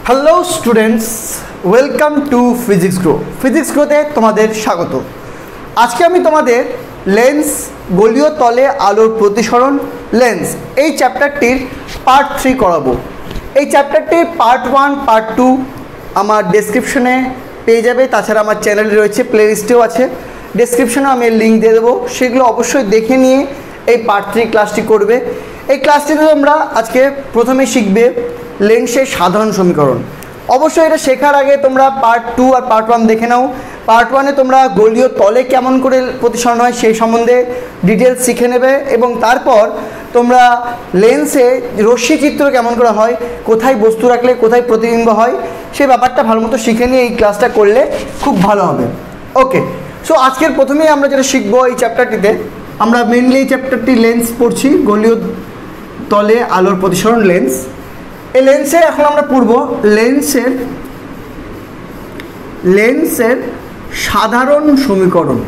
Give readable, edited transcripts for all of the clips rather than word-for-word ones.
Hello students, welcome to Physics Grow. Physics গ্রোতে তোমাদের স্বাগত। আজকে আমি তোমাদের লেন্স, গোলীয় তলে আলোর প্রতিসরণ লেন্স, এই চ্যাপ্টারটির পার্ট 3 করাবো। এই চ্যাপ্টারটির পার্ট 1, পার্ট 2 আমার ডেসক্রিপশনে পেয়ে যাবে। তাছাড়া আমার চ্যানেলে রয়েছে, প্লেলিস্টেও আছে, ডেসক্রিপশনে আমি লিঙ্ক দিয়ে দেবো। সেগুলো অবশ্যই দেখে নিয়ে এই পার্ট 3 ক্লাসটি করবে। এই ক্লাসটিতে তোমরা আজকে প্রথমে শিখবে লেন্সের সাধারণ সমীকরণ। অবশ্যই এটা শেখার আগে তোমরা পার্ট 2 আর পার্ট 1 দেখে নাও। পার্ট 1-এ তোমরা গোলীয় তলে কেমন করে প্রতিসরণ হয় সেই সম্বন্ধে ডিটেলস শিখে নেবে, এবং তারপর তোমরা লেন্সে রশ্মি চিত্র কেমন করে হয়, কোথায় বস্তু রাখলে কোথায় প্রতিবিম্ব হয়, সেই ব্যাপারটা ভালো মতো শিখে নিয়ে এই ক্লাসটা করলে খুব ভালো হবে। ওকে, সো আজকের প্রথমেই আমরা যেটা শিখবো এই চ্যাপ্টারটিতে, আমরা মেনলি এই চ্যাপ্টারটি লেন্স পড়ছি, গোলীয় তলে আলোর প্রতিসরণ লেন্স। এই লেন্সে এখন আমরা পড়ব লেন্সের সাধারণ সমীকরণ।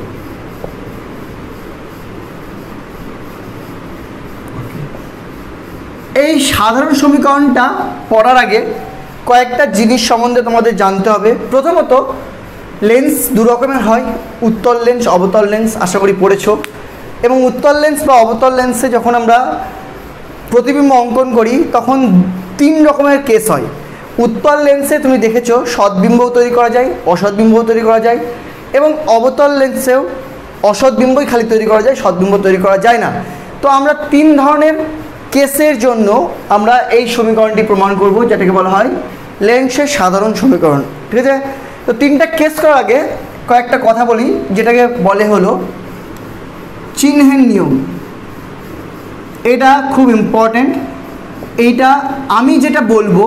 এই সাধারণ সমীকরণটা পড়ার আগে কয়েকটা জিনিস সম্বন্ধে তোমাদের জানতে হবে। প্রথমত, লেন্স দু রকমের হয়, উত্তল লেন্স, অবতল লেন্স। আশা করি পড়েছো। এবং উত্তল লেন্স বা অবতল লেন্সে যখন আমরা প্রতিবিম্ব অঙ্কন করি তখন 3 রকমের কেস হয়। উত্তল লেন্সে তুমি দেখেছো সৎবিম্বও তৈরি করা যায়, অসৎবিম্বও তৈরি করা যায়, এবং অবতল লেন্সেও অসৎবিম্বই খালি তৈরি করা যায়, সৎবিম্ব তৈরি করা যায় না। তো আমরা 3 ধরনের কেসের জন্য আমরা এই সমীকরণটি প্রমাণ করব, যেটাকে বলা হয় লেন্সের সাধারণ সমীকরণ। ঠিক আছে? তো 3টা কেস করার আগে কয়েকটা কথা বলি, যেটাকে বলে হলো চিহ্নের নিয়ম। এটা খুব ইম্পর্ট্যান্ট। এইটা আমি যেটা বলবো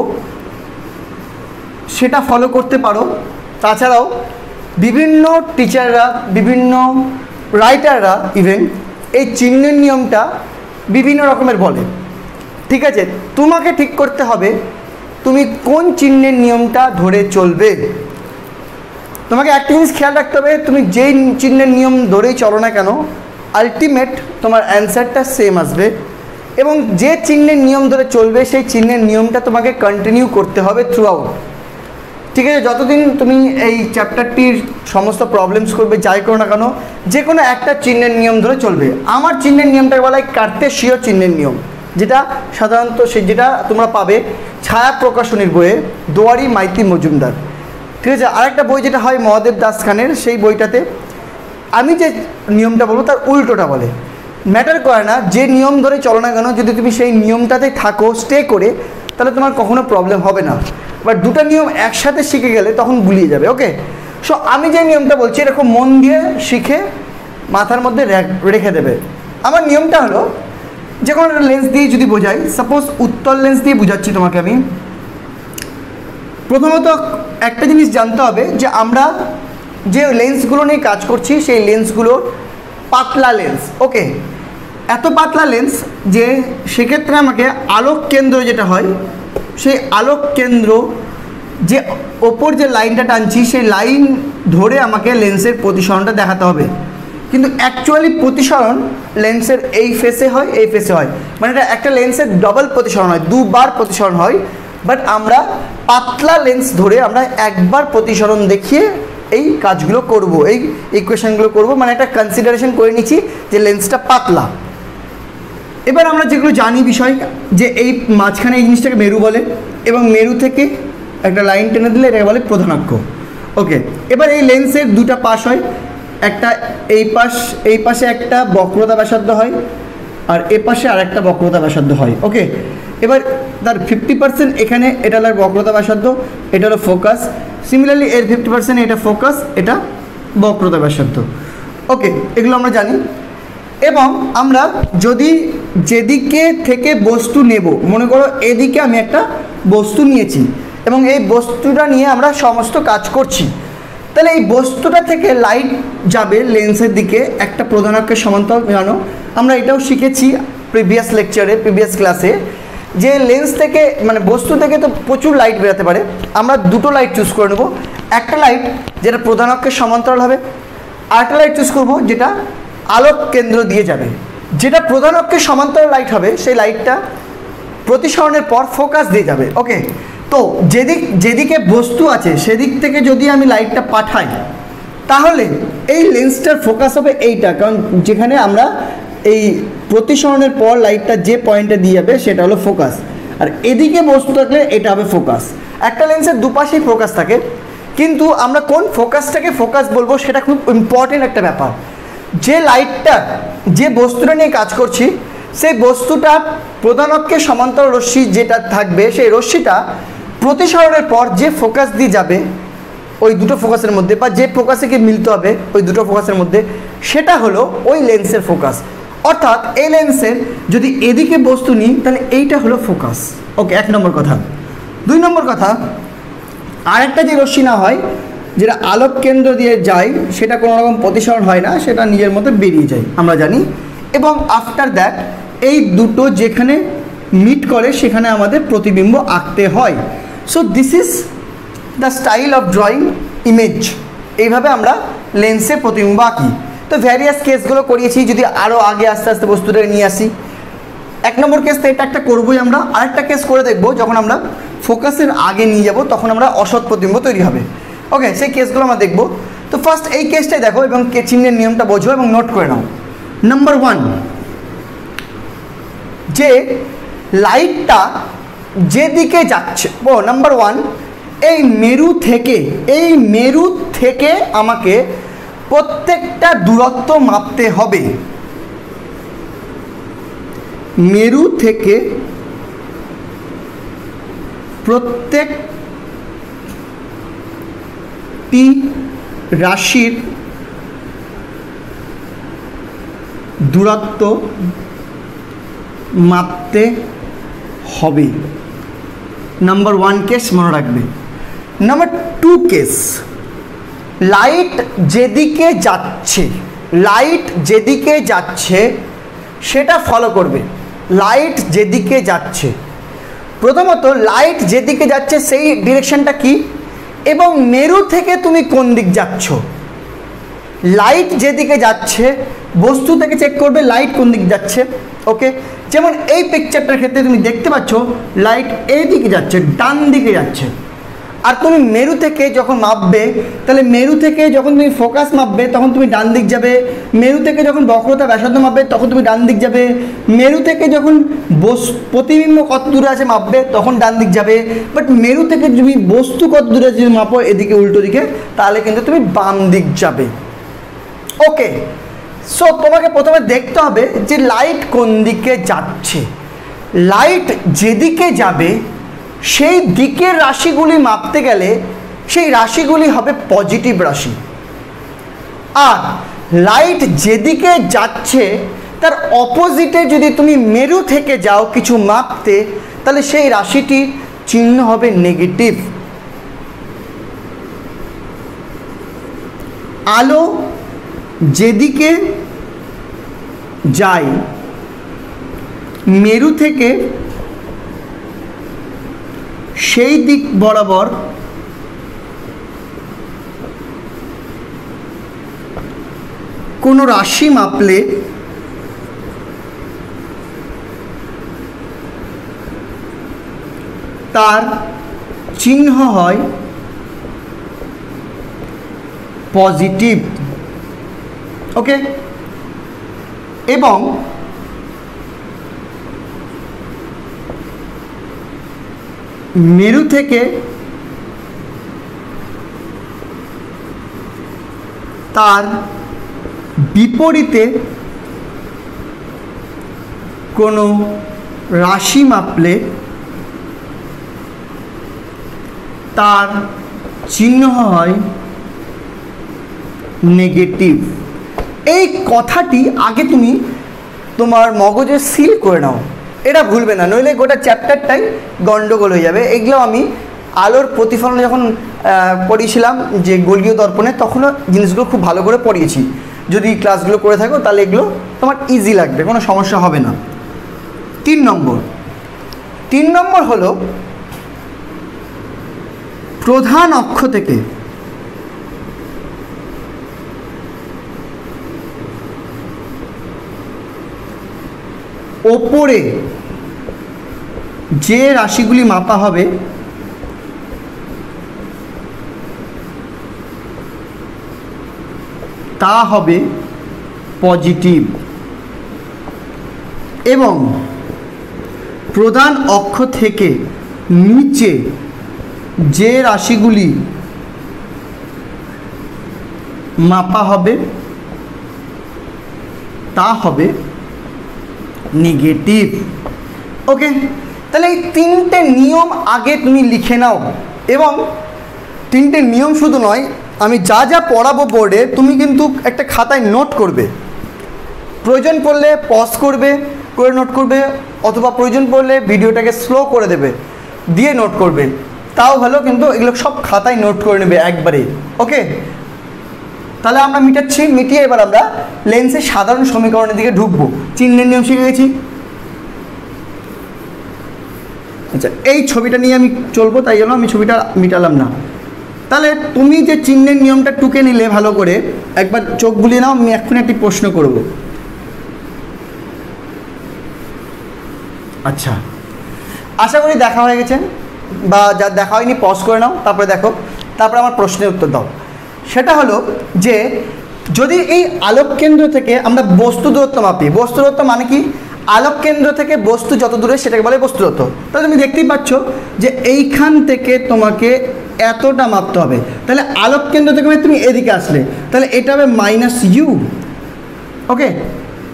সেটা ফলো করতে পারো। তাছাড়াও বিভিন্ন টিচাররা, বিভিন্ন রাইটাররা ইভেন এই চিহ্নের নিয়মটা বিভিন্ন রকমের বলে। ঠিক আছে, তোমাকে ঠিক করতে হবে তুমি কোন চিহ্নের নিয়মটা ধরে চলবে। তোমাকে একটা জিনিস খেয়াল রাখতে হবে, তুমি যেই চিহ্নের নিয়ম ধরেই চলো না কেন, আলটিমেট তোমার অ্যান্সারটা সেম আসবে। এবং যে চিহ্নের নিয়ম ধরে চলবে সেই চিহ্নের নিয়মটা তোমাকে কন্টিনিউ করতে হবে থ্রু আউট। ঠিক আছে? যতদিন তুমি এই চ্যাপ্টারটির সমস্ত প্রবলেমস করবে, যাই করো না কেন, যে কোনো একটা চিহ্নের নিয়ম ধরে চলবে। আমার চিহ্নের নিয়মটাকে বলা হয় কার্তেশীয় চিহ্নের নিয়ম, যেটা সাধারণত যেটা তোমরা পাবে ছায়া প্রকাশনীর বইয়ে, দুয়ারি মাইতি মজুমদার। ঠিক আছে? আরেকটা বই যেটা হয় মহাদেব দাস খানের, সেই বইটাতে আমি যে নিয়মটা বলবো তার উল্টোটা বলে। ম্যাটার করে না যে নিয়ম ধরে চলো না কেন, যদি তুমি সেই নিয়মটাতে থাকো স্টে করে, তাহলে তোমার কখনো প্রবলেম হবে না। বাট দুটো নিয়ম একসাথে শিখে গেলে তখন গুলিয়ে যাবে। ওকে, সো আমি যে নিয়মটা বলছি এরকম মন দিয়ে শিখে মাথার মধ্যে রেখে দেবে। আমার নিয়মটা হলো, যে কোনো একটা লেন্স দিয়ে যদি বোঝাই, সাপোজ উত্তল লেন্স দিয়ে বোঝাচ্ছি তোমাকে আমি। প্রথমত একটা জিনিস জানতে হবে যে আমরা যে লেন্সগুলো নিয়ে কাজ করছি সেই লেন্সগুলো পাতলা লেন্স। ওকে, এত পাতলা লেন্স যে সেক্ষেত্রে আমাকে আলোক কেন্দ্র যেটা হয়, সেই আলোক কেন্দ্র যে ওপর যে লাইনটা টানছি সেই লাইন ধরে আমাকে লেন্সের প্রতিসরণটা দেখাতে হবে। কিন্তু অ্যাকচুয়ালি প্রতিসরণ লেন্সের এই ফেসে হয়, এই ফেসে হয়, মানে এটা একটা লেন্সের ডবল প্রতিসরণ হয়, 2 বার প্রতিসরণ হয়। বাট আমরা পাতলা লেন্স ধরে আমরা একবার প্রতিসরণ দেখিয়ে এই কাজগুলো করব, এই ইকুয়েশনগুলো করব, মানে একটা কনসিডারেশন করে নিচ্ছি যে লেন্সটা পাতলা। এবার আমরা যেগুলো জানি বিষয়, যে এই মাঝখানে এই জিনিসটাকে মেরু বলে, এবং মেরু থেকে একটা লাইন টেনে দিলে এটাকে বলে প্রধানাক্ষ। ওকে, এবার এই লেন্সের 2টা পাশ হয়, একটা এই পাশে একটা বক্রতা ব্যাসার্ধ হয়, আর এ পাশে আর একটা বক্রতা ব্যাসার্ধ হয়। ওকে, এবার তার 50% এখানে এটা হলো বক্রতা ব্যাসার্ধ, এটা হলো ফোকাস। সিমিলারলি এর 50% এটা ফোকাস, এটা বক্রতা ব্যাসার্ধ। ওকে, এগুলো আমরা জানি। এবং আমরা যদি যেদিকে থেকে বস্তু নেব, মনে করো এদিকে আমি একটা বস্তু নিয়েছি এবং এই বস্তুটা নিয়ে আমরা সমস্ত কাজ করছি, তাহলে এই বস্তুটা থেকে লাইট যাবে লেন্সের দিকে একটা প্রধানাক্ষের সমান্তরাল। জানো আমরা এটাও শিখেছি প্রিভিয়াস লেকচারে, প্রিভিয়াস ক্লাসে, যে লেন্স থেকে মানে বস্তু থেকে তো প্রচুর লাইট বেরোতে পারে। আমরা 2টো লাইট চুজ করে নেব। একটা লাইট যেটা প্রধানাক্ষের সমান্তরাল হবে, আরেকটা লাইট চুজ করব যেটা আলোক কেন্দ্র দিয়ে যাবে। যেটা প্রধান অক্ষের সমান্তরাল লাইট হবে সেই লাইটটা প্রতিসরণের পর ফোকাস দিয়ে যাবে। ওকে, তো যেদিকে বস্তু আছে সেদিক থেকে যদি আমি লাইটটা পাঠাই তাহলে এই লেন্সটার ফোকাস হবে এইটা, কারণ যেখানে আমরা এই প্রতিসরণের পর লাইটটা যে পয়েন্টে দিয়ে যাবে সেটা হলো ফোকাস, আর এদিকে বস্তু থাকলে এটা হবে ফোকাস। একটা লেন্সের দুপাশেই ফোকাস থাকে, কিন্তু আমরা কোন ফোকাসটাকে ফোকাস বলবো সেটা খুব ইম্পর্টেন্ট একটা ব্যাপার। যে লাইটটা যে বস্তুটা নিয়ে কাজ করছি সেই বস্তুটা প্রধান অক্ষের সমান্তরাল রশ্মি যেটা থাকবে সেই রশ্মিটা প্রতিসরণের পর যে ফোকাস দিয়ে যাবে ওই দুটো ফোকাসের মধ্যে, বা যে ফোকাসে গিয়ে মিলতে হবে ওই দুটো ফোকাসের মধ্যে, সেটা হলো ওই লেন্সের ফোকাস। অর্থাৎ এই লেন্সের যদি এদিকে বস্তু নিই তাহলে এইটা হলো ফোকাস। ওকে, 1 নম্বর কথা। 2 নম্বর কথা, আরেকটা যে রশ্মি না হয় যেটা আলোক কেন্দ্র দিয়ে যায় সেটা কোনো রকম প্রতিসরণ হয় না, সেটা নিজের মতো বেরিয়ে যায় আমরা জানি। এবং আফটার দ্যাট এই দুটো যেখানে মিট করে সেখানে আমাদের প্রতিবিম্ব আঁকতে হয়। So this is the style of drawing image. এইভাবে আমরা লেন্সে প্রতিবিম্ব আঁকি। তো ভ্যারিয়াস কেসগুলো করিয়েছি, যদি আরও আগে আস্তে আস্তে বস্তুটাকে নিয়ে আসি। 1 নম্বর কেস তো এটা একটা করবোই আমরা। আরেকটা কেস করে দেখবো যখন আমরা ফোকাসের আগে নিয়ে যাব তখন আমরা অসৎ প্রতিবিম্ব তৈরি হবে। ওকে, সেই কেসগুলো আমরা দেখবো। তো ফার্স্ট এই কেসটাই দেখো এবং চিহ্নের নিয়মটা বোঝো এবং নোট করে নাও। নাম্বার 1, যে লাইটটা যেদিকে যাচ্ছে, নাম্বার 1, এই মেরু থেকে আমাকে প্রত্যেকটা দূরত্ব মাপতে হবে। মেরু থেকে প্রত্যেকটি রাশির দূরত্ব মাপতে হবে। নাম্বার 1 কেস মনে রাখবে। নাম্বার 2 কেস, লাইট যেদিকে যাচ্ছে সেটা ফলো করবে। লাইট যেদিকে যাচ্ছে, প্রথমত লাইট যেদিকে যাচ্ছে সেই ডিরেকশনটা কি, এবং মেরু থেকে তুমি কোন দিক যাচ্ছ। লাইট যেদিকে যাচ্ছে বস্তু থেকে চেক করবে লাইট কোন দিক যাচ্ছে। ওকে, যেমন এই পিকচারটার ক্ষেত্রে তুমি দেখতে পাচ্ছ লাইট এই দিকে যাচ্ছে, ডান দিকে যাচ্ছে। আর তুমি মেরু থেকে যখন মাপবে তাহলে মেরু থেকে যখন তুমি ফোকাস মাপবে তখন তুমি ডান দিক যাবে। মেরু থেকে যখন বক্রতা ব্যাসার্ধ মাপবে তখন তুমি ডান দিক যাবে। মেরু থেকে যখন প্রতিবিম্ব কত দূরে আছে মাপবে তখন ডান দিক যাবে। বাট মেরু থেকে তুমি বস্তু কত দূরে আছে যদি মাপো এদিকে উল্টো দিকে তাহলে কিন্তু তুমি বাম দিক যাবে। ওকে, সো তোমাকে প্রথমে দেখতে হবে যে লাইট কোন দিকে যাচ্ছে। লাইট যেদিকে যাবে সেই দিকের রাশিগুলি মাপতে গেলে সেই রাশিগুলি হবে পজিটিভ রাশি। আর লাইট যেদিকে যাচ্ছে তার অপোজিটে যদি তুমি মেরু থেকে যাও কিছু মাপতে তাহলে সেই রাশিটির চিহ্ন হবে নেগেটিভ। আলো যেদিকে যায় মেরু থেকে সেই দিক বরাবর কোনো রাশি মাপলে তার চিহ্ন হয় পজিটিভ। ওকে, এবং মেরু থেকে তার বিপরীতে কোনো রাশি মাপলে তার চিহ্ন হয় নেগেটিভ। এই কথাটি আগে তুমি তোমার মগজে সিল করে নাও, এটা ভুলবে না, নইলে গোটা চ্যাপ্টারটাই গন্ডগোল হয়ে যাবে। এগুলো আমি আলোর প্রতিফলন যখন পড়িয়েছিলাম যে গোলীয় দর্পণে তখনও জিনিসগুলো খুব ভালো করে পড়িয়েছি। যদি ক্লাসগুলো করে থাকো তাহলে এগুলো তোমার ইজি লাগবে, কোনো সমস্যা হবে না। 3 নম্বর হলো প্রধান অক্ষ থেকে ওপরে যে রাশিগুলি মাপা হবে তা হবে পজিটিভ এবং প্রধান অক্ষ থেকে নিচে যে রাশিগুলি মাপা হবে তা হবে নেগেটিভ। ওকে, তাহলে এই তিনটে নিয়ম আগে তুমি লিখে নাও এবং তিনটে নিয়ম শুধু নয়, আমি যা যা পড়াবো বোর্ডে তুমি কিন্তু একটা খাতায় নোট করবে, প্রয়োজন পড়লে পজ করে নোট করবে, অথবা প্রয়োজন পড়লে ভিডিওটাকে স্লো করে দেবে, দিয়ে নোট করবে, তাও ভালো, কিন্তু এগুলো সব খাতায় নোট করে নেবে একবারে। ওকে, তাহলে আমরা মিটিয়ে এবার আমরা লেন্সের সাধারণ সমীকরণের দিকে ঢুকবো। চিহ্নের নিয়ম শিখে গেছি। আচ্ছা, এই ছবিটা নিয়ে আমি চলবো, তাই জন্য আমি ছবিটা মিটালাম না। তাহলে তুমি যে চিহ্নের নিয়মটা টুকে নিলে ভালো করে, একবার চোখ বুলিয়ে নাও, আমি এক্ষুনি একটি প্রশ্ন করব। আচ্ছা, আশা করি দেখা হয়ে গেছে, বা যা দেখা হয়নি পজ করে নাও, তারপরে দেখো, তারপরে আমার প্রশ্নের উত্তর দাও। সেটা হলো যে যদি এই আলোক কেন্দ্র থেকে আমরা বস্তু দূরত্ব মাপি, বস্তু দূরত্ব মানে কি, আলোক কেন্দ্র থেকে বস্তু যত দূরে সেটাকে বলে বস্তু দূরত্ব। তাহলে তুমি দেখতেই পাচ্ছ যে এইখান থেকে তোমাকে এতটা মাপতে হবে। তাহলে আলোক কেন্দ্র থেকে তুমি এদিকে আসলে, তাহলে এটা হবে -u। ওকে,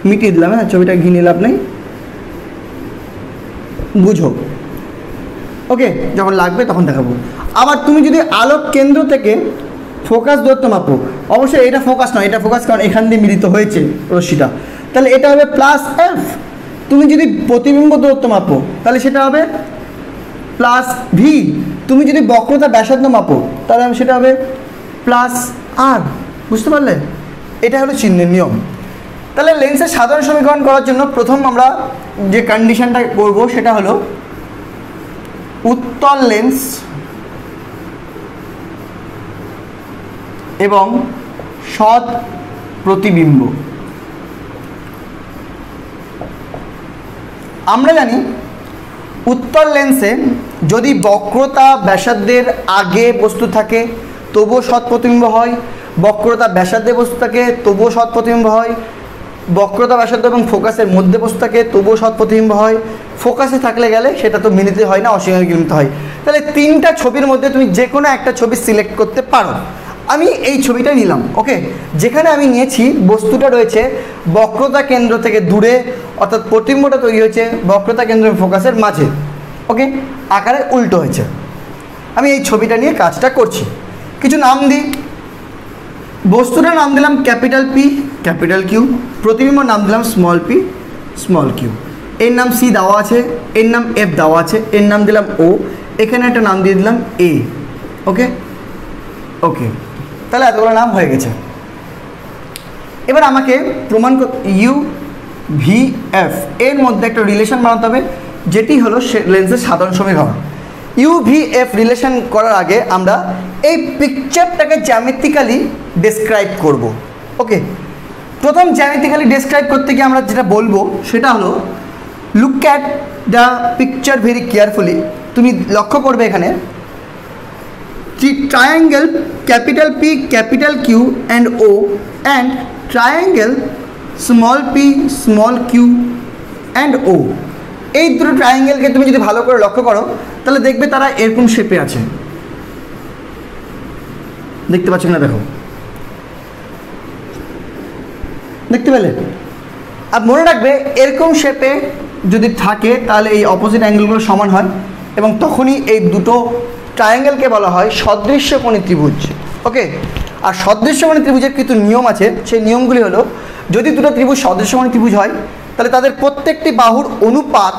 মিটিয়ে দিলাম। হ্যাঁ, ছবিটা ঘিরে লাভ নেই, বুঝো। ওকে, যখন লাগবে তখন দেখাবো। আবার তুমি যদি আলোক কেন্দ্র থেকে ফোকাস দূরত্ব মাপো, অবশ্যই এটা ফোকাস নয়, এটা ফোকাস, কারণ এখান দিয়ে মিলিত হয়েছে রশ্মিটা, তাহলে এটা হবে +f। তুমি যদি প্রতিবিম্ব দূরত্ব মাপো তাহলে সেটা হবে +v। তুমি যদি বক্রতা ব্যাসার্ধ মাপো তাহলে সেটা হবে +r। বুঝতে পারলে? এটা হলো চিহ্নের নিয়ম। তাহলে লেন্সের সাধারণ সমীকরণ করার জন্য প্রথম আমরা যে কন্ডিশনটা করব সেটা হলো উত্তল লেন্স এবং সৎ প্রতিবিম্ব। আমরা জানি উত্তল লেন্সে যদি বক্রতা ব্যাসার্ধের আগে বস্তু থাকে তবুও সৎ প্রতিবিম্ব হয়, বক্রতা ব্যাসার্ধে বস্তু থাকে তবুও সৎ প্রতিবিম্ব হয়, বক্রতা ব্যাসার্ধ এবং ফোকাসের মধ্যে বস্তু থাকে তবুও সৎ প্রতিবিম্ব হয়, ফোকাসে থাকলে গেলে সেটা তো মিলিতে হয় না, অসীমে মিলিত হয়। তাহলে তিনটা ছবির মধ্যে তুমি যে কোনো একটা ছবি সিলেক্ট করতে পারো। আমি এই ছবিটা নিলাম। ওকে, যেখানে আমি নিয়েছি বস্তুটা রয়েছে বক্রতা কেন্দ্র থেকে দূরে, অর্থাৎ প্রতিবিম্বটা তৈরি হয়েছে বক্রতা কেন্দ্র এবং ফোকাসের মাঝে। ওকে, আকারে উল্টো হয়েছে। আমি এই ছবিটা নিয়ে কাজটা করছি। কিছু নাম দিই। বস্তুটার নাম দিলাম P Q, প্রতিবিম্বর নাম দিলাম p q। এর নাম C দেওয়া আছে, এর নাম F দেওয়া আছে, এর নাম দিলাম O, এখানে একটা নাম দিয়ে দিলাম A। ওকে ওকে, তাহলে এতগুলো নাম হয়ে গেছে। এবার আমাকে প্রমাণ U V F এর মধ্যে একটা রিলেশন বানাতে হবে, যেটি হলো লেন্সের সাধারণ সমীকরণ। U V F রিলেশন করার আগে আমরা এই পিকচারটাকে জ্যামিতিক্যালি ডেসক্রাইব করব। ওকে, প্রথম জ্যামিতিক্যালি ডেসক্রাইব করতে গিয়ে আমরা যেটা বলবো সেটা হলো look at the picture very carefully. তুমি লক্ষ্য করবে এখানে triangle P Q and O and triangle p q and O, এই দুটো ট্রায়াঙ্গেলকে তুমি যদি ভালো করে লক্ষ্য করো তাহলে দেখবে তারা এরকম শেপে আছে। দেখতে পাচ্ছ না? দেখো, দেখতে পেলে? আর মনে রাখবে এরকম শেপে যদি থাকে তাহলে এই অপোজিট অ্যাঙ্গেলগুলো সমান হয় এবং তখনই এই দুটো ট্রায়াঙ্গেলকে বলা হয় সদৃশ্যকোণী ত্রিভুজ। ওকে, আর সদৃশ্যকোণী ত্রিভুজের কিছু নিয়ম আছে, সেই নিয়মগুলি হলো যদি দুটো ত্রিভুজ সদৃশ্যকোণী ত্রিভুজ হয় তাহলে তাদের প্রত্যেকটি বাহুর অনুপাত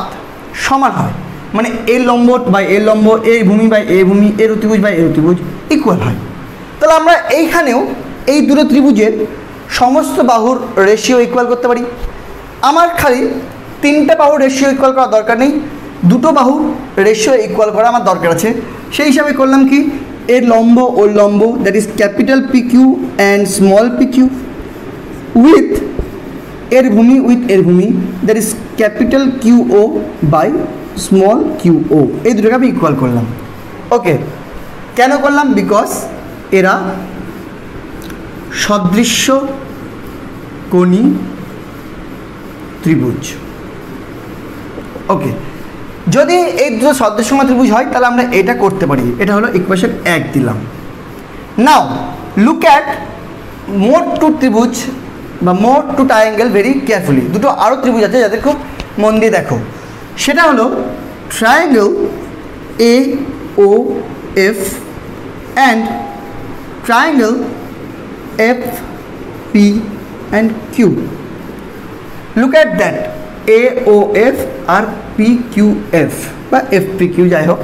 সমান হয়, মানে এর লম্ব বাই এর লম্ব, এর ভূমি বাই এর ভূমি, এর অতিভুজ বাই এর অতিভুজ ইকুয়াল হয়। তাহলে আমরা এইখানেও এই দুটো ত্রিভুজের সমস্ত বাহুর রেশিও ইকুয়াল করতে পারি। আমার খালি তিনটে বাহুর রেশিও ইকুয়াল করার দরকার নেই, দুটো বাহুর রেশিও ইকুয়াল করা আমার দরকার আছে। সেই হিসাবে করলাম কি, এর লম্ব ওর লম্ব, that is PQ and pq, with এর ভূমি উইথ এর ভূমি, that is QO by qo, এই দুটোকে আমি ইকুয়াল করলাম। ওকে, কেন করলাম? বিকজ এরা সদৃশ্য কোণী ত্রিভুজ। ওকে, যদি এই দুটো সদৃশ্যমান ত্রিভুজ হয় তাহলে আমরা এটা করতে পারি। এটা হলো ইকুয়েশন 1 দিলাম। নাও লুক অ্যাট মোর টু ত্রিভুজ বা more to triangle very carefully. দুটো আরও ত্রিভুজ আছে যাদের খুব মন দিয়ে দেখো। সেটা হলো triangle A O F and triangle F P and Q. Look at that A O F আর পি কিউ এফ বা এফ পি কিউ, যাই হোক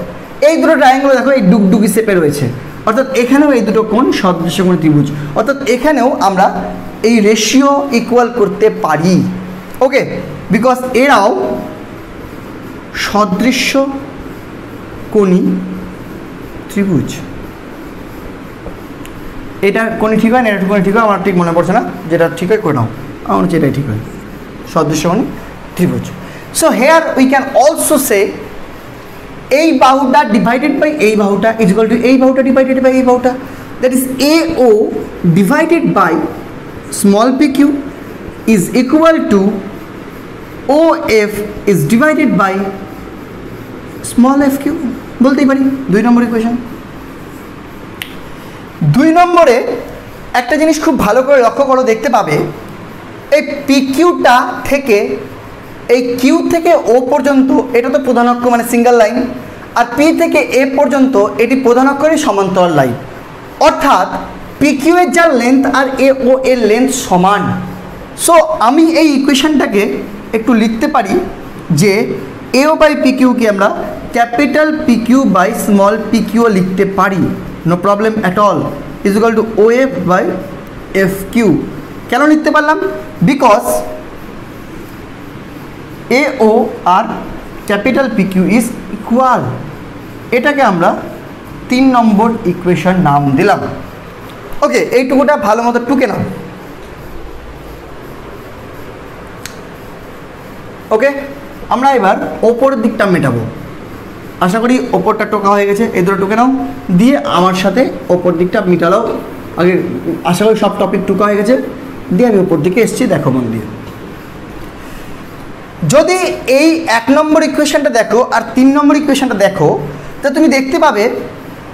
এই দুটো ট্রায়াঙ্গেল দেখো এই ডুগডুগি শেপে রয়েছে, অর্থাৎ এখানেও এই দুটো কোণ সদৃশ্যকোণ ত্রিভুজ, অর্থাৎ এখানেও আমরা এই রেশিও ইকুয়াল করতে পারি। ওকে, বিকজ এরাও সদৃশ্য কোণী ত্রিভুজ। এটা কোণী ঠিক হয় না, এটা কোণী ঠিক হয়, আমার ঠিক মনে পড়ছে না, যেটা ঠিক হয় করে নাও, আমার হচ্ছে এটাই ঠিক হয়, সদৃশ্য কোণী ত্রিভুজ। So here we can also say এই বাহুটা ডিভাইডেড বাই এই বাহুটা ইজ ইকুয়াল টু এই বাহুটা ডিভাইডেড বাই এই বাহুটা, that is A O divided by small P Q is equal to O F is divided by small F Q বলতেই পারি। 2 নম্বর ইকুয়েশন। 2 নম্বরে একটা জিনিস খুব ভালো করে লক্ষ্য করো, দেখতে পাবে এই পি কিউটা থেকে এই কিউ থেকে ও পর্যন্ত এটা তো প্রধান অক্ষ মানে সিঙ্গেল লাইন, আর পি থেকে এ পর্যন্ত এটি প্রধান অক্ষরের সমান্তরাল লাইন, অর্থাৎ পি কিউ এর যার লেন্থ আর এ ও এর লেন্থ সমান। সো আমি এই ইকুয়েশনটাকে একটু লিখতে পারি যে এ ও বাই পি কিউকে আমরা capital P Q by small P Q লিখতে পারি, no problem at all, is equal to O F by F Q. কেন লিখতে পারলাম? বিকজ এ ও আর capital P Q is equal. এটাকে আমরা 3 নম্বর ইকুয়েশন নাম দিলাম। ওকে, এইটুকুটা ভালো মতো টুকে নাও। ওকে, আমরা এবার ওপরের দিকটা মেটাবো। আশা করি ওপরটা টোকা হয়ে গেছে, এই দুটো টুকে নাও, দিয়ে আমার সাথে ওপর দিকটা মিটালাও। আগে আশা করি সব টপিক টুকা হয়ে গেছে, দিয়ে আমি ওপর দিকে এসেছি, দেখো মন দিয়ে। যদি এই 1 নম্বর ইকুয়েশনটা দেখো আর 3 নম্বর ইকুয়েশনটা দেখো, তা তুমি দেখতে পাবে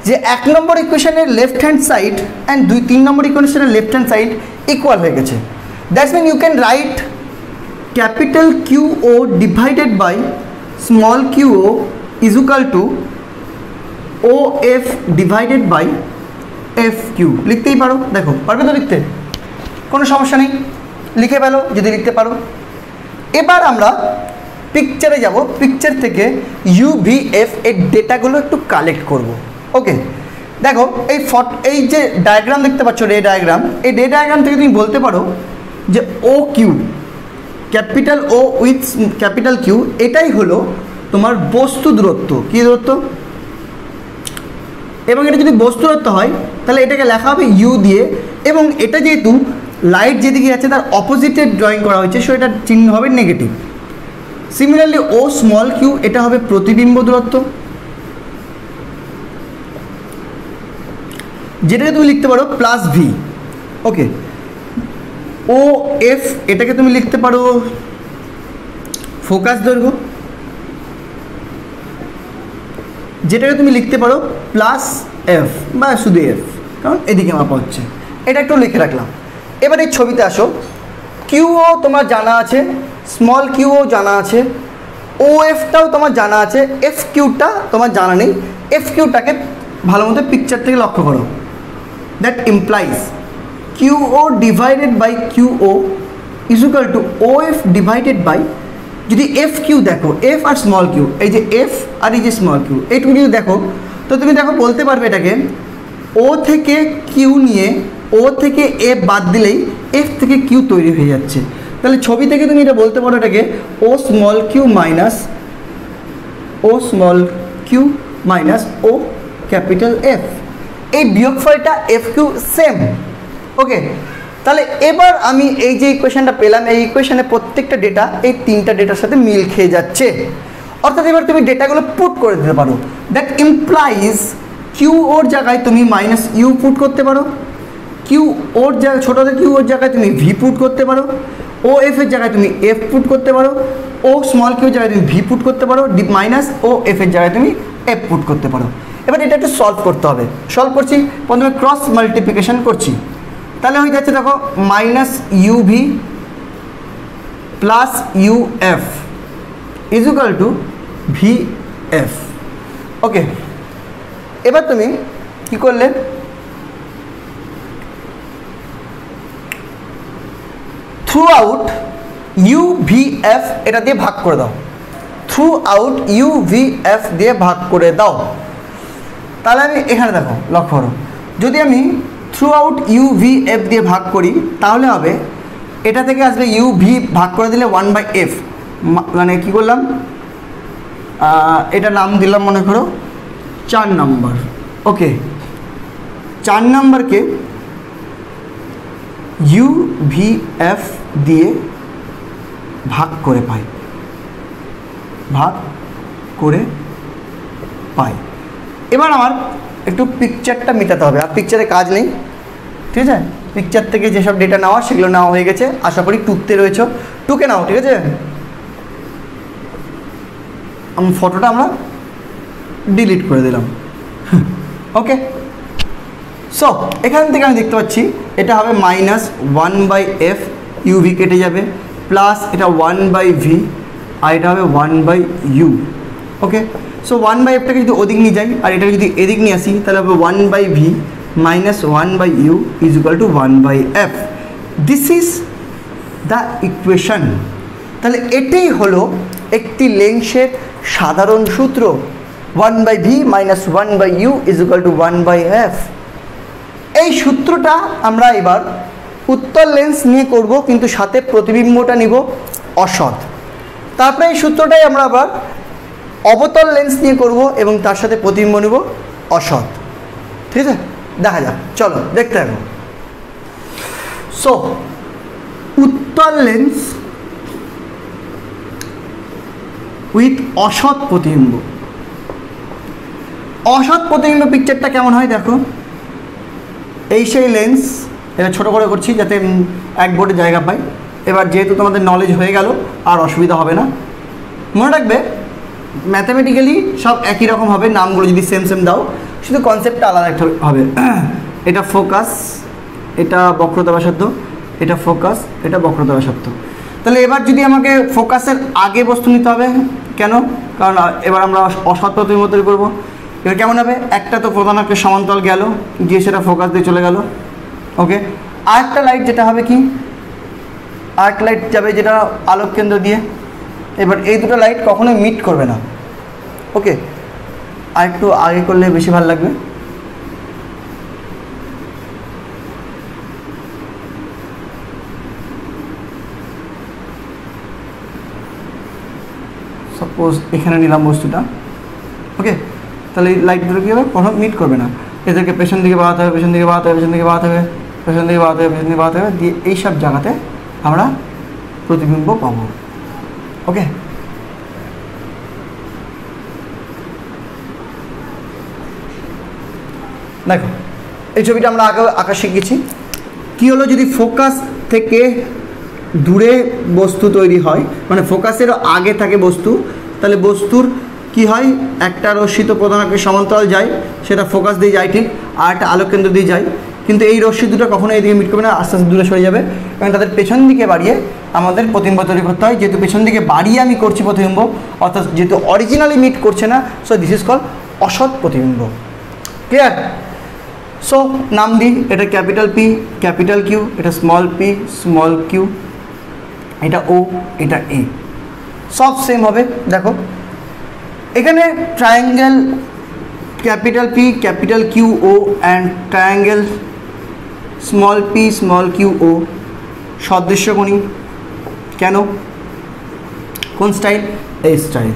যে 1 নম্বর ইকুয়েশনের লেফট হ্যান্ড সাইড অ্যান্ড 3 নম্বর ইকুয়েশনের লেফট হ্যান্ড সাইড ইকুয়াল হয়ে গেছে। That's mean you can write capital Q O divided by small Q O is equal to O F divided by F Q. লিখতেই পারো, দেখো পারবে তো লিখতে, কোনো সমস্যা নেই, লিখে ফেলো যদি লিখতে পারো। এবার আমরা পিকচারে যাব, পিকচার থেকে ইউভিএফ এর ডেটাগুলো একটু কালেক্ট করব। ওকে, দেখো এই যে ডায়াগ্রাম দেখতে পাচ্ছ, রে ডায়াগ্রাম, এই রে ডায়াগ্রাম থেকে তুমি বলতে পারো যে O Q, capital O with capital Q, এটাই হলো তোমার বস্তু দূরত্ব। কী দূরত্ব? এবং এটা যদি বস্তু দূরত্ব হয় তাহলে এটাকে লেখা হবে ইউ দিয়ে, এবং এটা যেহেতু লাইট যেদিকে যাচ্ছে তার অপোজিটে ড্রয়িং করা হয়েছে, সো এটার চিহ্ন হবে নেগেটিভ। সিমিলারলি ও স্মল কিউ, এটা হবে প্রতিবিম্ব দূরত্ব, যেটাকে তুমি লিখতে পারো প্লাস ভি। ওকে, ও এফ, এটাকে তুমি লিখতে পারো ফোকাস দৈর্ঘ্য, যেটাকে তুমি লিখতে পারো প্লাস এফ বা শুধু এফ, কারণ এদিকে মাপা হচ্ছে। এটা একটু লিখে রাখলাম। এবার এই ছবিতে আসো, কিউও তোমার জানা আছে, স্মল কিউও জানা আছে, ও এফটাও তোমার জানা আছে, এফ কিউটা তোমার জানা নেই। এফ কিউটাকে ভালো মতো পিকচার থেকে লক্ষ্য করো। That implies Q O divided by Q O is equal to O F divided by, যদি এফ কিউ দেখো, এফ আর স্মল কিউ, এই যে এফ আর এই যে স্মল কিউ, এইটুকু যদি দেখো তো তুমি দেখো বলতে পারবে এটাকে ও থেকে কিউ নিয়ে ও থেকে এফ বাদ দিলেই এফ থেকে কিউ তৈরি হয়ে যাচ্ছে। তাহলে ছবি থেকে তুমি এটা বলতে পারো এটাকে ও স্মল কিউ মাইনাস ও স্মল কিউ মাইনাস ও ক্যাপিটাল এফ। এই বিয়োগফলটা এফ কিউ সেম। ওকে, তাহলে এবার আমি এই যে ইকুয়েশনটা পেলাম, এই ইকুয়েশনে প্রত্যেকটা ডেটা এই 3টা ডেটার সাথে মিল খেয়ে যাচ্ছে, অর্থাৎ এবার তুমি ডেটাগুলো পুট করে দিতে পারো। দ্যাট ইমপ্লাইজ কিউ ওর জায়গায় তুমি মাইনাস ইউ পুট করতে পারো, কিউ ওর জায়গায় ছোটোদের কিউ ওর জায়গায় তুমি ভি পুট করতে পারো, ও এফ এর জায়গায় তুমি এফ পুট করতে পারো, ও স্মল কিউর জায়গায় তুমি ভি পুট করতে পারো, ডি মাইনাস ও এফ এর জায়গায় তুমি এফ পুট করতে পারো। এবার এটা একটু সলভ করতে হবে। সলভ করছি, প্রথমে ক্রস মাল্টিপ্লিকেশন করছি, তাহলে হয়ে যাচ্ছে দেখো minus U V plus U F is equal to V F. Okay, এবার তুমি কি করলে, throughout U V F এটা দিয়ে ভাগ করে দাও, throughout U V F দিয়ে ভাগ করে দাও। তাহলে আমি এখানে দেখো লক্ষ্য করো, যদি আমি through out U V F দিয়ে ভাগ করি তাহলে হবে এটা থেকে আসবে ইউ ভি ভাগ করে দিলে 1/f, মানে কী করলাম, এটা নাম দিলাম মনে করো 4 নম্বর। ওকে, 4 নম্বরকে ইউ ভি এফ দিয়ে ভাগ করে পাই, ভাগ করে পাই। এবার আমার একটু পিকচারটা মেটাতে হবে, আর পিকচারে কাজ নেই, ঠিক আছে? পিকচার থেকে যেসব ডেটা নেওয়া সেগুলো নেওয়া হয়ে গেছে, আশা করি টুকতে রয়েছ, টুকে নাও, ঠিক আছে? ফটোটা আমরা ডিলিট করে দিলাম। ওকে, সো এখান থেকে আমি দেখতে পাচ্ছি এটা হবে মাইনাস 1/f, ইউভি কেটে যাবে, প্লাস এটা 1/v, আর এটা হবে 1/u। ওকে, সো 1/fটাকে যদি ওদিক নিয়ে যাই আর এটাকে যদি এদিক নিয়ে আসি তাহলে হবে 1/v minus 1/u is equal to 1/f। This is the equation. তাহলে এটাই হলো একটি লেন্সের সাধারণ সূত্র, 1/v minus 1/u is equal to 1/f। এই সূত্রটা আমরা এবার উত্তল লেন্স নিয়ে করব, কিন্তু সাথে প্রতিবিম্বটা নিব অসৎ। তারপরে এই সূত্রটাই আমরা আবার অবতল লেন্স নিয়ে করব এবং তার সাথে প্রতিবিম্ব নেব অসৎ। ঠিক আছে, দেখা যাক, চলো দেখতে থাকো। সো উত্তল লেন্স উইথ অসৎ প্রতিবিম্ব। অসৎ প্রতিবিম্ব পিকচারটা কেমন হয় দেখো, এই সেই লেন্স, এটা ছোটো করে করছি যাতে এক বোর্ডে জায়গা পাই। এবার যেহেতু তোমাদের নলেজ হয়ে গেল আর অসুবিধা হবে না, মনে রাখবে ম্যাথামেটিক্যালি সব একই রকম হবে, নামগুলো যদি সেম সেম দাও, শুধু কনসেপ্টটা আলাদা একটা হবে। এটা ফোকাস, এটা বক্রতা ব্যাসার্ধ, এটা ফোকাস, এটা বক্রতা ব্যাসার্ধ। তাহলে এবার যদি আমাকে ফোকাসের আগে বস্তু নিতে হবে, কেন? কারণ এবার আমরা অসৎ প্রতিবিম্ব তৈরি করবো। এবার কেমন হবে, একটা তো প্রধান একটা সমান্তরাল গেল, গিয়ে সেটা ফোকাস দিয়ে চলে গেল। ওকে, আরেকটা লাইট যেটা হবে কি, আরেকটা লাইট যাবে যেটা আলোক কেন্দ্র দিয়ে। এবার এই দুটো লাইট কখনোই মিট করবে না। ওকে, আরেকটু আগে করলে বেশি ভালো লাগবে। সাপোজ এখানে নিলাম বস্তুটা। ওকে, তাহলে এই লাইট দুটো কী হবে, কখনো মিট করবে না। এদেরকে পেছন দিকে বাড়াতে হবে, পেছন দিকে বাড়াতে হবে, পেছন দিকে বাড়াতে হবে, পেছন দিকে বাড়াতে হবে, পেছন দিকে বাড়াতে হবে, দিয়ে এইসব জায়গাতে আমরা প্রতিবিম্ব পাবো। ওকে, দেখো এই ছবিটা আমরা আগে আঁকা শিখেছি। কী হলো, যদি ফোকাস থেকে দূরে বস্তু তৈরি হয়, মানে ফোকাসেরও আগে থাকে বস্তু, তাহলে বস্তুর কি হয়, একটা রশ্মি তো প্রধান আঁকের সমান্তরাল যায়, সেটা ফোকাস দিয়ে যায় ঠিক, আর একটা আলোক কেন্দ্র দিয়ে যায়। কিন্তু এই রশ্মি দুটো কখনো এইদিকে মিট করবে না, আস্তে আস্তে দূরে সরে যাবে, কারণ তাদের পেছন দিকে বাড়িয়ে আমাদের প্রতিবিম্ব তৈরি করতে হয়। যেহেতু পেছন দিকে বাড়িয়ে আমি করছি প্রতিবিম্ব, অর্থাৎ যেহেতু অরিজিনালি মিট করছে না, সো দিস ইজ কল অসৎ প্রতিবিম্ব। ক্লিয়ার? সো নাম দিই, এটা ক্যাপিটাল পি, ক্যাপিটাল কিউ, এটা স্মল পি, স্মল কিউ, এটা ও, এটা এ, সব সেম হবে। দেখো এখানে triangle capital P, capital Q O and triangle small P, small Q O সদৃশ্যকোণী। কেন? কোন স্টাইল? এই স্টাইল।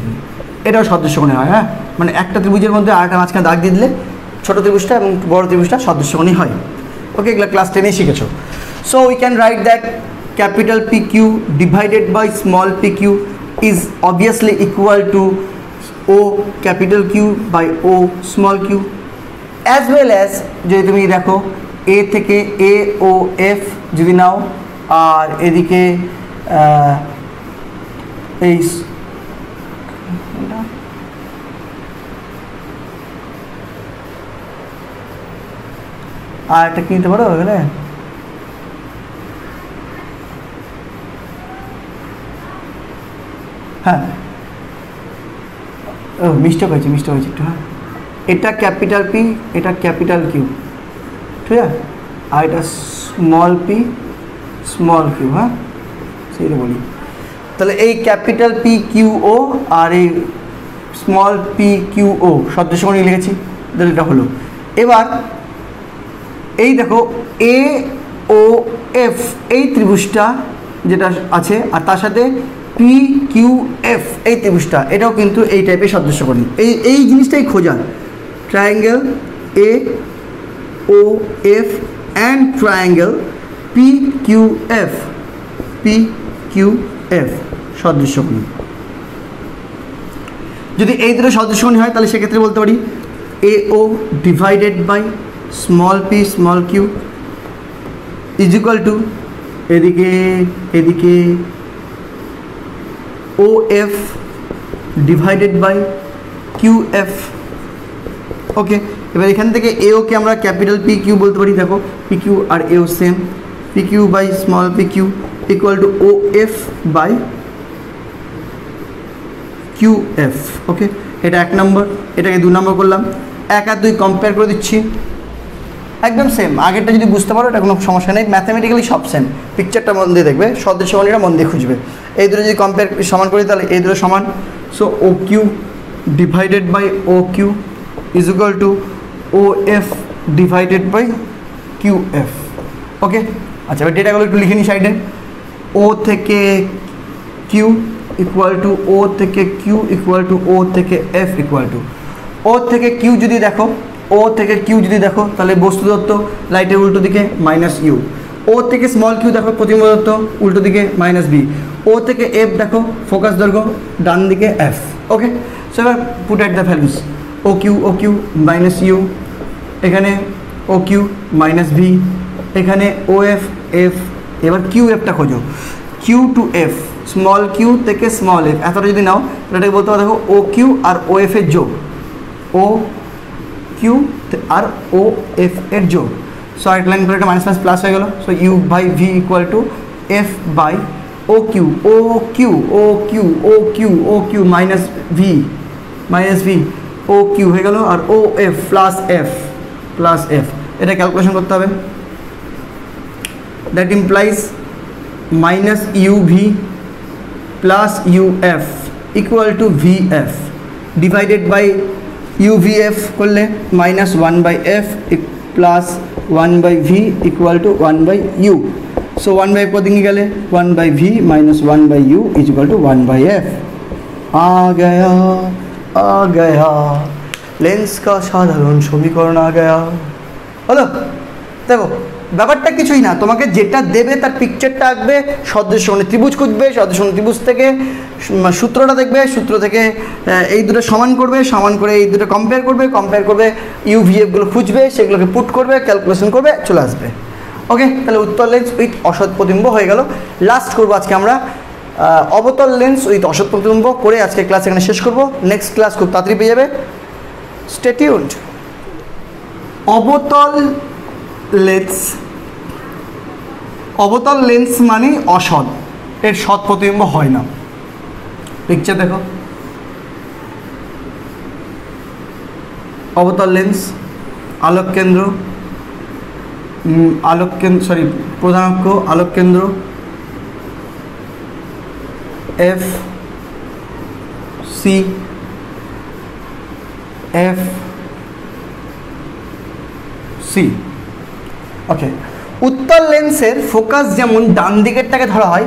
এটাও সদৃশ্যকোণী হয়। হ্যাঁ, মানে একটা ত্রিভুজের মধ্যে আরেকটা মাঝখানে দাগ দিয়ে দিলে ছোটো ত্রিভুজটা এবং বড় ত্রিভুজটা সদৃশ্যকোণী হয়। ওকে, এগুলো ক্লাস 10-এ শিখেছো। So we can write that capital PQ divided by small pq is obviously equal to O capital Q by O small q, as well as যদি তুমি দেখো এ থেকে এ ও এফ যদি নাও, আর এদিকে এই আর একটা কিনতে পারো এখানে, হ্যাঁ ও মিস্টেক হয়েছে একটু, হ্যাঁ এটা ক্যাপিটাল পি, এটা ক্যাপিটাল কিউ, ঠিক আছে, আর এটা স্মল পি স্মল কিউ, হ্যাঁ সেইটা বলি। তাহলে এই ক্যাপিটাল পি কিউ ও আর এই স্মল পি কিউ ও সদৃশ কোণী লিখেছি, তাহলে এটা হলো। এবার এই দেখো এ ও এফ এই ত্রিভুজটা যেটা আছে, আর তার সাথে পি কিউ এফ এই ত্রিভুজটা, এটাও কিন্তু এই টাইপের সদৃশ কোণী। এই জিনিসটাই খোঁজার, triangle A O F and triangle P Q F সদৃশ কোণী। যদি এই দুটো সদৃশ কোণী হয় তাহলে সেক্ষেত্রে বলতে পারি A O divided by small P small Q is equal to এদিকে O F divided by Q F. Okay, এবার এখান থেকে এওকে আমরা ক্যাপিটাল পি কিউ বলতে পারি। দেখো পি কিউ আর এও same, P Q by small P Q equal to O F by Q F. Okay, এটা 1 নম্বর, এটাকে 2 নম্বর করলাম। 1 আর 2 কম্পেয়ার করে দিচ্ছি, একদম সেম। আগেরটা যদি বুঝতে পারো এটা কোনো সমস্যা নেই, ম্যাথামেটিক্যালি সব সেম। পিকচারটা মন দিয়ে দেখবে, সদৃশ কোণীরা মন দিয়ে খুঁজবে। এই দুটো যদি কম্পেয়ার সমান করি তাহলে এই দুটো সমান। So O Q divided by O Q is equal to O F divided by Q F. Okay, আচ্ছা এবার ডেটাগুলো একটু লিখে নিই সাইডে। ও থেকে কিউ ইকুয়াল টু ও থেকে কিউ ইকুয়াল টু ও থেকে এফ ইকুয়াল টু ও থেকে কিউ যদি দেখো, ও থেকে কিউ যদি দেখো তাহলে বস্তু দত্ত লাইটের উল্টো দিকে মাইনাস ইউ। ও থেকে স্মল কিউ দেখো প্রতিবিম্ব দত্ত উল্টো দিকে মাইনাস বি। ও থেকে এফ দেখো ফোকাস দৈর্ঘ্য ডান দিকে এফ। ওকে, সো এবার put at the values. O Q minus U, এখানে ও কিউ মাইনাস ভি, এখানে ও এফ এফ। এবার কিউ এফটা খোঁজো, Q to F, small Q থেকে স্মল এফ এতটা যদি নাও তাহলে এটাকে বলতে পারো দেখো O Q R O F এর যোগ, O Q R O F এর যোগ। সো আরেক লাইন করে একটা মাইনাস মাইনাস প্লাস হয়ে গেল। So U by V equal to F by O Q minus V O Q হয়ে গেল, আর ও এফ প্লাস এফ এটা ক্যালকুলেশন করতে হবে। That implies minus U V plus U F equal to V F divided by U V F করলে minus 1/f plus 1/v equal to 1/u। So 1/f কদিকে গেলে 1/v minus 1/u is equal to 1/f। आ गया lens का साधारण समीकरण आ गया। হলো, দেখো ব্যাপারটা কিছুই না, তোমাকে যেটা দেবে তার পিকচারটা আঁকবে, সদৃশ কোণী ত্রিভুজ খুঁজবে, সদৃশ কোণী ত্রিভুজ থেকে সূত্রটা দেখবে, সূত্র থেকে এই দুটো সমান করবে, সমান করে এই দুটো কম্পেয়ার করবে ইউভিএফগুলো খুঁজবে, সেগুলোকে পুট করবে, ক্যালকুলেশন করবে, চলে আসবে। ওকে, তাহলে উত্তল লেন্স উইথ অসৎ প্রতিবিম্ব হয়ে গেল। লাস্ট করবো আজকে আমরা অবতল লেন্স উইথ অসৎ প্রতিবিম্ব করে আজকে ক্লাস এখানে শেষ করব। নেক্সট ক্লাস খুব তাড়াতাড়ি পেয়ে যাবে, স্টে টিউনড। অবতল লেন্স মানে অসৎ, এর সৎ প্রতিবিম্ব হয় না। পিকচার দেখো, অবতল লেন্স আলোক কেন্দ্র প্রধান অক্ষ আলোক কেন্দ্র এফ সি ওকে। উত্তল লেন্সের ফোকাস যেমন ডান দিকেরটাকে ধরা হয়,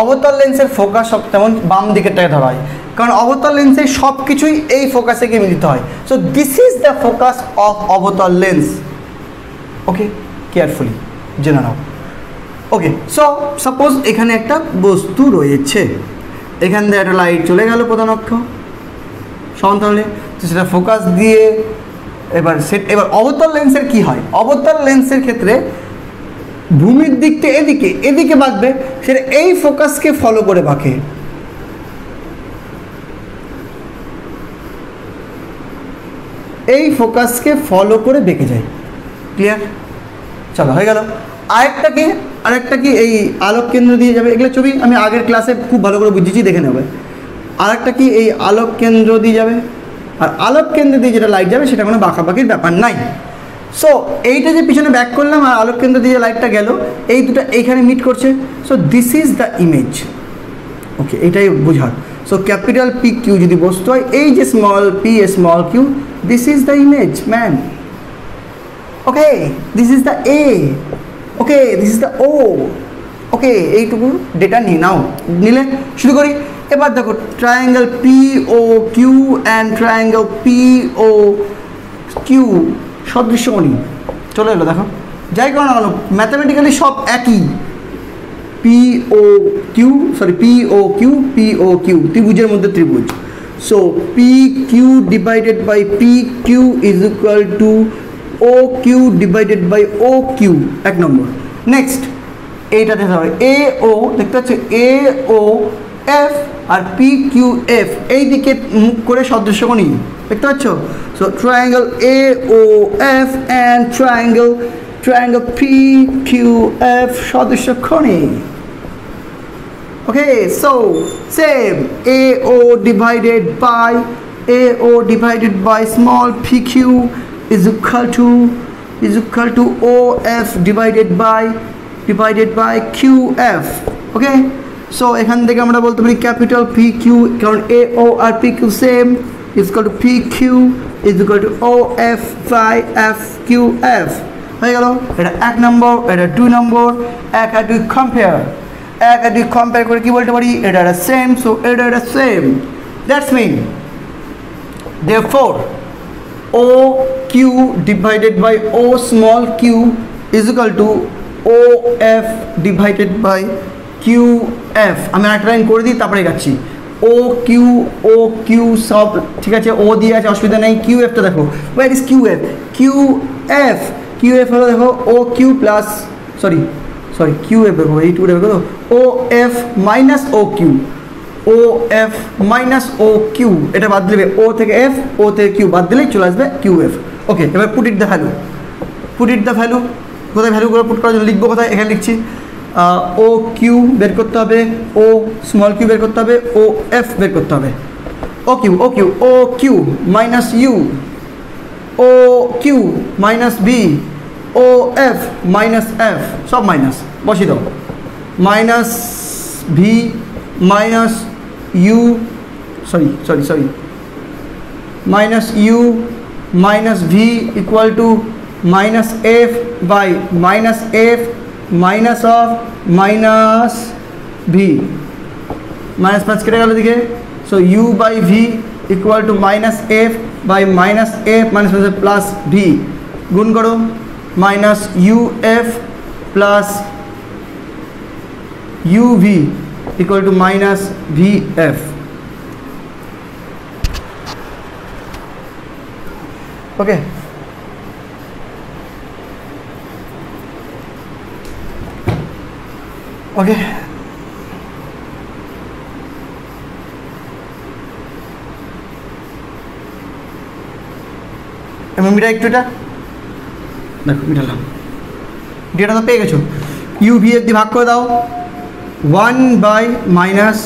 অবতল লেন্সের ফোকাস তেমন বাম দিকেরটাকে ধরা হয়, কারণ অবতল লেন্সের সব কিছুই এই ফোকাসে গিয়ে মিলিত হয়। So this is the focus of অবতল লেন্স। ওকে, কেয়ারফুলি জেনে নাও। ওকে, সো সাপোজ এখানে একটা বস্তু রয়েছে, এখান থেকে একটা লাইট চলে গেল প্রধান অক্ষ সমান্তরালে, তো সেটা ফোকাস দিয়ে এবার অবতল লেন্সের কি হয়, অবতল লেন্সের ক্ষেত্রে ভূমির দিকটা এদিকে এদিকে বাঁকবে, সেটা এই ফোকাসকে ফলো করে বাঁকে। এই ফোকাসকে ফলো করে বেঁকে যায়। ক্লিয়ার? চলো হয়ে গেল। আরেকটা কি এই আলোক কেন্দ্র দিয়ে যাবে, এগুলো ছবি আমি আগের ক্লাসে খুব ভালো করে বুঝিয়েছি, দেখে নেবে। আরেকটা কি এই আলোক কেন্দ্র দিয়ে যাবে, আর আলোক কেন্দ্র দিয়ে যেটা লাইট যাবে সেটা কোনো বাঁকাবাকির ব্যাপার নাই। সো এইটা যে পিছনে ব্যাক করলাম আর আলোক কেন্দ্র দিয়ে লাইটটা গেল, এই দুটো এইখানে মিট করছে। So this is the image. Okay, এটাই বোঝার। সো ক্যাপিটাল পি কিউ যদি বস্তু হয়, এই যে small P small Q, this is the image man. Okay, this is the A, okay this is the O. Okay, এইটুকু data নিয়ে নাও, নিলে শুরু করি। এবার দেখো triangle P O Q and triangle P O Q সদৃশ্যকোণী চলে এলো। দেখো যাই করো না কেন, ম্যাথামেটিক্যালি সব একই। পি ও কিউ ত্রিভুজের মধ্যে ত্রিভুজ। So P Q divided by P Q is equal to O Q divided by O Q, 1 নম্বর। নেক্সট এইটা দেখতে হবে এ ও, দেখতে পাচ্ছ এ ও এফ আর পি কিউ এফ এই দিকে মুখ করে সদৃশ্যকোণী, দেখতে পাচ্ছ। So triangle A O F and triangle P Q F সদৃশ্যকোণী। Okay, so same AO divided by small PQ is equal to OF divided by QF. Okay, so এখান থেকে আমরা বলতে পারি ক্যাপিটাল PQ, কারণ AO আর PQ same, is equal to PQ is equal to OF by FQF। হয়ে গেল। এটা 1 নম্বর, এটা 2 নম্বর। 1 আর 2 কম্পেয়ার করে কি বলতে পারি, এটা সেম। সো এটা same, that's mean therefore O Q divided by O small Q is equal to O F divided by Q F. আমি একটা লাইন করে দিই, তারপরে যাচ্ছি। ও কিউ সব ঠিক আছে, ও দিয়ে আছে, অসুবিধা নেই। কিউ এফটা দেখো, ওয়ার ইজ কিউ এফ হলো দেখো O Q plus Q F দেখো, এইটুকু দেখো ও এফ মাইনাস ও কিউ, এটা বাদ দিলে ও থেকে এফ, ও থেকে কিউ বাদ দিলেই চলে আসবে কিউ এফ। ওকে, এবার পুট ইট দ্য ভ্যালু। কোথায় ভ্যালুগুলো পুট করার জন্য লিখবো, কোথায়? এখানে লিখছি। ও কিউ বের করতে হবে, ও স্মল কিউ বের করতে হবে, ও এফ বের করতে হবে। O Q minus U, O Q minus B, O F minus F, সব মাইনাস বসিয়ে দাও। Minus V minus U minus U minus V equal to minus F by minus F minus of minus V, মাইনাস কেটে গেল দিকে। So U by V equal to minus F by minus F minus plus V, গুণ করো minus U F plus U V equal to minus V F. ওকে, মিটা একটু এটা দেখো, মিটালাম। Data তো পেয়ে গেছো। ইউ ভি এফ দিয়ে ভাগ করে দাও, 1 by minus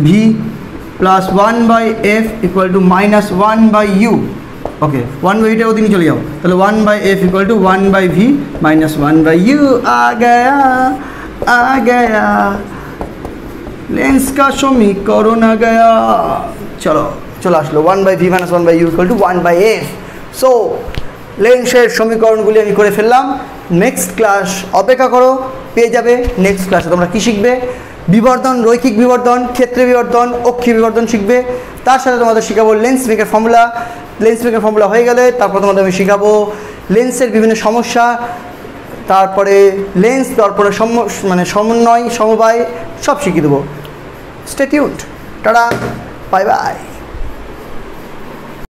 V plus 1 by F equal to minus 1 by U. Okay, 1 by ভিটা ওদিকে চলে যাও, তাহলে 1 by F equal to 1 by V minus 1 by U. आ गया लेंस का समीकरण आ गया। চলো আসলো 1 by V minus 1 by U equal to 1 by F. So লেন্সের সমীকরণগুলি আমি করে ফেললাম। নেক্সট ক্লাস অপেক্ষা করো, পেয়ে যাবে। নেক্সট ক্লাসে তোমরা কী শিখবে? বিবর্ধন, রৈখিক বিবর্ধন, ক্ষেত্রে বিবর্ধন, অক্ষীয় বিবর্ধন শিখবে। তার সাথে তোমাদের শেখাবো লেন্স মেকের ফর্মুলা। লেন্স মেকের ফর্মুলা হয়ে গেলে তারপর তোমাদের আমি শেখাবো লেন্সের বিভিন্ন সমস্যা, তারপরে লেন্স দর্পণের সমন্বয়, সমবায় সব শিখিয়ে দেবো। Stay tuned, tata, bye bye.